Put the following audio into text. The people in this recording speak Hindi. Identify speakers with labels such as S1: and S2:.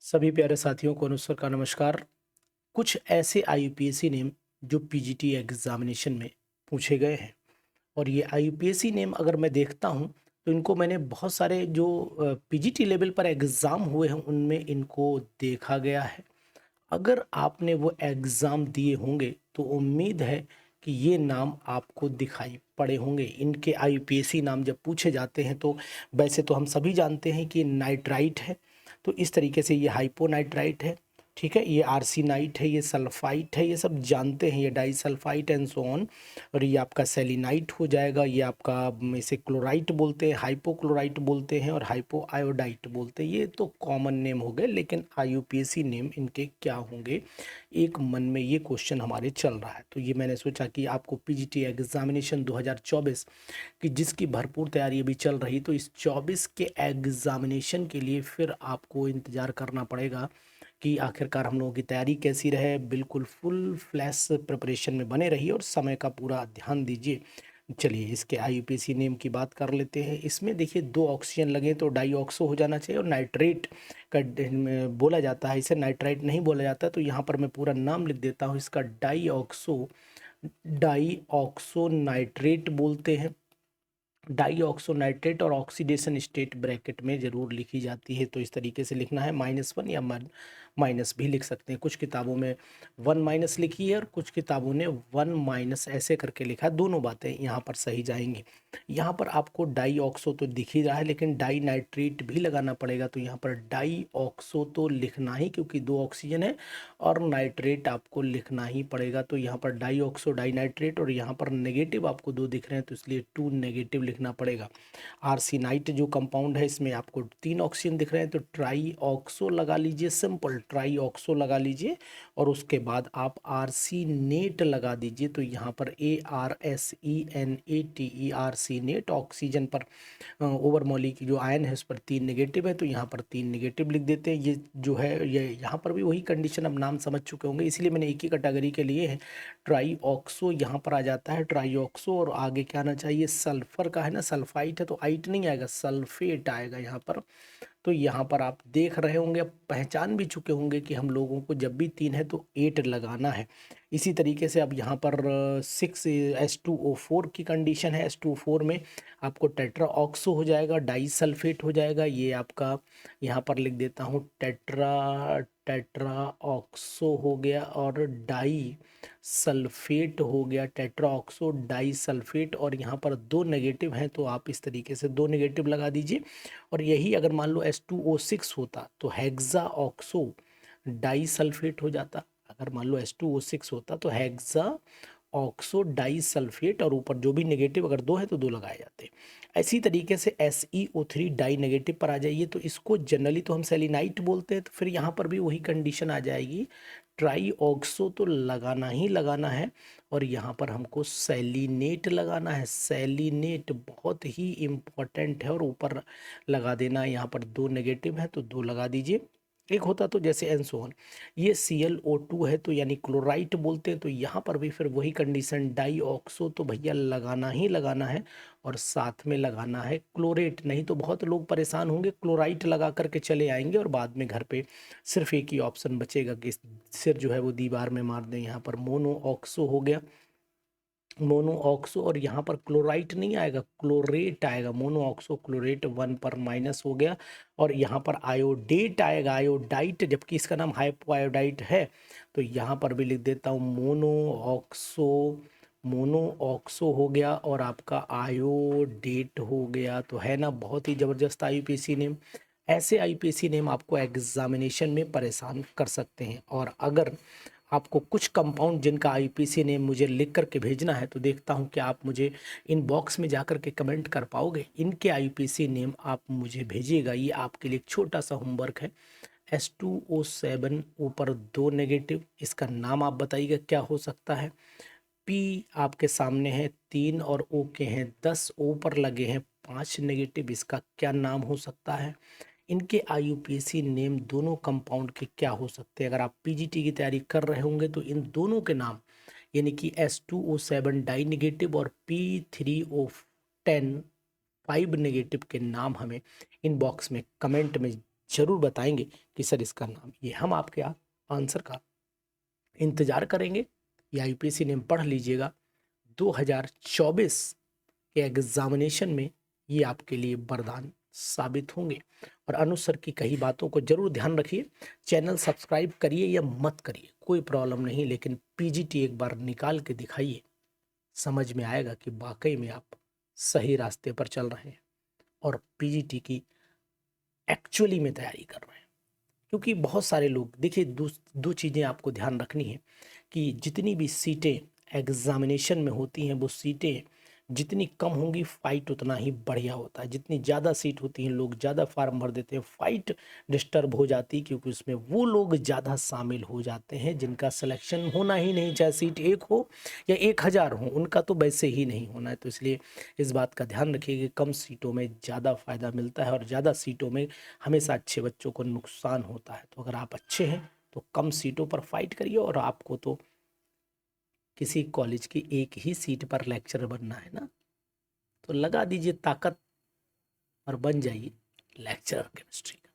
S1: सभी प्यारे साथियों को अनुस्वर का नमस्कार। कुछ ऐसे आईयूपीएसी नेम जो पीजीटी एग्जामिनेशन में पूछे गए हैं और ये आईयूपीएसी नेम अगर मैं देखता हूँ तो इनको मैंने बहुत सारे जो पीजीटी लेवल पर एग्ज़ाम हुए हैं उनमें इनको देखा गया है। अगर आपने वो एग्ज़ाम दिए होंगे तो उम्मीद है कि ये नाम आपको दिखाई पड़े होंगे। इनके आईयूपीएसी नाम जब पूछे जाते हैं तो वैसे तो हम सभी जानते हैं कि नाइट्राइट है, तो इस तरीके से ये हाइपोनाइट्राइट है, ठीक है, ये आर्सेनाइट है, ये सल्फाइट है, ये सब जानते हैं, ये डाइसल्फाइड एंड सो ऑन। और ये आपका सेलिनाइट हो जाएगा, ये आपका इसे क्लोराइट बोलते हैं, हाइपोक्लोराइट बोलते हैं और हाइपो आयोडाइट बोलते हैं। ये तो कॉमन नेम हो गए, लेकिन आईयूपीएसी नेम इनके क्या होंगे, एक मन में ये क्वेश्चन हमारे चल रहा है। तो ये मैंने सोचा कि आपको पीजीटी एग्जामिनेशन 2024 की जिसकी भरपूर तैयारी अभी चल रही, तो इस 24 के एग्जामिनेशन के लिए फिर आपको इंतज़ार करना पड़ेगा कि आखिरकार हम लोगों की तैयारी कैसी रहे। बिल्कुल फुल फ्लैश प्रिपरेशन में बने रहिए और समय का पूरा ध्यान दीजिए। चलिए इसके आईयूपीएसी नेम की बात कर लेते हैं। इसमें देखिए दो ऑक्सीजन लगे तो डाईऑक्सो हो जाना चाहिए और नाइट्रेट का बोला जाता है, इसे नाइट्राइट नहीं बोला जाता। तो यहाँ पर मैं पूरा नाम लिख देता हूँ, इसका डाईऑक्सो नाइट्रेट बोलते हैं। डाईऑक्सोनाइट्रेट और ऑक्सीडेशन स्टेट ब्रैकेट में ज़रूर लिखी जाती है, तो इस तरीके से लिखना है। -1 या माइनस भी लिख सकते हैं। कुछ किताबों में 1- लिखी है और कुछ किताबों ने 1- ऐसे करके लिखा है। दोनों बातें यहाँ पर सही जाएंगी। यहाँ पर आपको डाईऑक्सो तो दिख ही रहा है, लेकिन डाई नाइट्रेट भी लगाना पड़ेगा। तो यहाँ पर डाईऑक्सो तो लिखना ही, क्योंकि दो ऑक्सीजन है, और नाइट्रेट आपको लिखना ही पड़ेगा। तो यहाँ पर डाईऑक्सो डाई नाइट्रेट, और यहाँ पर नेगेटिव आपको दो दिख रहे हैं तो इसलिए 2 नेगेटिव लिखना पड़ेगा। आर्सेनाइट जो कंपाउंड है इसमें आपको 3 ऑक्सीजन दिख रहे हैं तो ट्राई ऑक्सो लगा लीजिए, सिंपल ट्राई ऑक्सो लगा लीजिए। और उसके बाद आप आर्सीनेट लगा दीजिए। तो यहाँ पर ARSENATE आर्सीनेट, ऑक्सीजन पर ओवर मॉली की जो आयन है उस पर 3 नेगेटिव है, तो यहाँ पर 3 नेगेटिव लिख देते हैं। ये जो है ये यहाँ पर भी वही कंडीशन, अब नाम समझ चुके होंगे, इसलिए मैंने एक ही कैटेगरी के लिए है। ट्राई ऑक्सो यहाँ पर आ जाता है, ट्राई ऑक्सो, और आगे क्या आना चाहिए, सल्फर का है ना, सल्फाइट है तो आइट नहीं आएगा, सल्फेट आएगा यहाँ पर। तो यहाँ पर आप देख रहे होंगे, अब पहचान भी चुके होंगे कि हम लोगों को जब भी 3 है तो 8 लगाना है। इसी तरीके से अब यहाँ पर 6H2O4 की कंडीशन है। H2O4 में आपको टेट्रा ऑक्सो हो जाएगा, डाई सल्फेट हो जाएगा। ये आपका यहाँ पर लिख देता हूँ, टेट्रा टेट्रा ऑक्सो हो गया और डाई सल्फेट हो गया, टेट्रा ऑक्सो डाई सल्फेट। और यहाँ पर 2 नेगेटिव हैं तो आप इस तरीके से 2 नेगेटिव लगा दीजिए। और यही अगर मान लो H2O6 होता तो हेक्सा ऑक्सो डाई सल्फेट हो जाता। अगर मान लो H2O6 होता तो हेक्सा ऑक्सो डाई सल्फेट, और ऊपर जो भी नेगेटिव अगर 2 है तो 2 लगाए जाते। ऐसी तरीके से SeO3 डाई नेगेटिव पर आ जाइए तो इसको जनरली तो हम सेलिनाइट बोलते हैं, तो फिर यहाँ पर भी वही कंडीशन आ जाएगी, ट्राई ऑक्सो तो लगाना ही लगाना है। और यहाँ पर हमको सेलिनेट लगाना है, सेलिनेट बहुत ही इम्पॉर्टेंट है, और ऊपर लगा देना है। यहाँ पर 2 नेगेटिव है तो 2 लगा दीजिए। एक होता तो जैसे एनसोन, ये ClO2 है तो यानी क्लोराइट बोलते हैं, तो यहाँ पर भी फिर वही कंडीशन, डाई ऑक्सो तो भैया लगाना ही लगाना है, और साथ में लगाना है क्लोरेट। नहीं तो बहुत लोग परेशान होंगे, क्लोराइट लगा करके चले आएंगे और बाद में घर पे सिर्फ एक ही ऑप्शन बचेगा कि सिर जो है वो दीवार में मार दें। यहाँ पर मोनो ऑक्सो हो गया, मोनो ऑक्सो, और यहाँ पर क्लोराइट नहीं आएगा, क्लोरेट आएगा, मोनो ऑक्सो क्लोरेट 1 पर माइनस हो गया। और यहाँ पर आयोडेट आएगा, आयोडाइट, जबकि इसका नाम हाइपो आयोडाइट है। तो यहाँ पर भी लिख देता हूँ मोनो ऑक्सो, मोनो ऑक्सो हो गया और आपका आयोडेट हो गया। तो है ना बहुत ही ज़बरदस्त आईपीसी नेम। ऐसे आईपीसी नेम आपको एग्जामिनेशन में परेशान कर सकते हैं। और अगर आपको कुछ कंपाउंड जिनका आईपीसी नेम मुझे लिख करके भेजना है तो देखता हूं कि आप मुझे इनबॉक्स में जाकर के कमेंट कर पाओगे। इनके आईपीसी नेम आप मुझे भेजिएगा, ये आपके लिए एक छोटा सा होमवर्क है। H2O7 ऊपर 2 नेगेटिव, इसका नाम आप बताइएगा क्या हो सकता है। P आपके सामने है 3 और O के हैं 10, O पर लगे हैं 5 नेगेटिव, इसका क्या नाम हो सकता है। इनके आईयूपीएसी नेम दोनों कंपाउंड के क्या हो सकते हैं। अगर आप पीजीटी की तैयारी कर रहे होंगे तो इन दोनों के नाम, यानी कि H2O7 डाई नेगेटिव और P3O10 5 नेगेटिव के नाम हमें इनबॉक्स में कमेंट में ज़रूर बताएंगे कि सर इसका नाम ये, हम आपके आंसर का इंतज़ार करेंगे। ये यूपीएससी नेम पढ़ लीजिएगा, 2024 के एग्जामिनेशन में ये आपके लिए वरदान साबित होंगे। और अनुज सर की कई बातों को जरूर ध्यान रखिए। चैनल सब्सक्राइब करिए या मत करिए, कोई प्रॉब्लम नहीं, लेकिन पीजीटी एक बार निकाल के दिखाइए, समझ में आएगा कि वाकई में आप सही रास्ते पर चल रहे हैं और पीजीटी की एक्चुअली में तैयारी कर रहे हैं। क्योंकि बहुत सारे लोग देखिए, दो चीज़ें आपको ध्यान रखनी है कि जितनी भी सीटें एग्जामिनेशन में होती हैं, वो सीटें जितनी कम होंगी फाइट उतना ही बढ़िया होता है। जितनी ज़्यादा सीट होती हैं, लोग ज़्यादा फार्म भर देते हैं, फाइट डिस्टर्ब हो जाती है, क्योंकि उसमें वो लोग ज़्यादा शामिल हो जाते हैं जिनका सिलेक्शन होना ही नहीं, चाहे सीट 1 हो या 1000 हो, उनका तो वैसे ही नहीं होना है। तो इसलिए इस बात का ध्यान रखिए कि कम सीटों में ज़्यादा फ़ायदा मिलता है और ज़्यादा सीटों में हमेशा अच्छे बच्चों को नुकसान होता है। तो अगर आप अच्छे हैं तो कम सीटों पर फाइट करिए, और आपको तो किसी कॉलेज की एक ही सीट पर लेक्चरर बनना है ना, तो लगा दीजिए ताकत और बन जाइए लेक्चरर केमिस्ट्री का।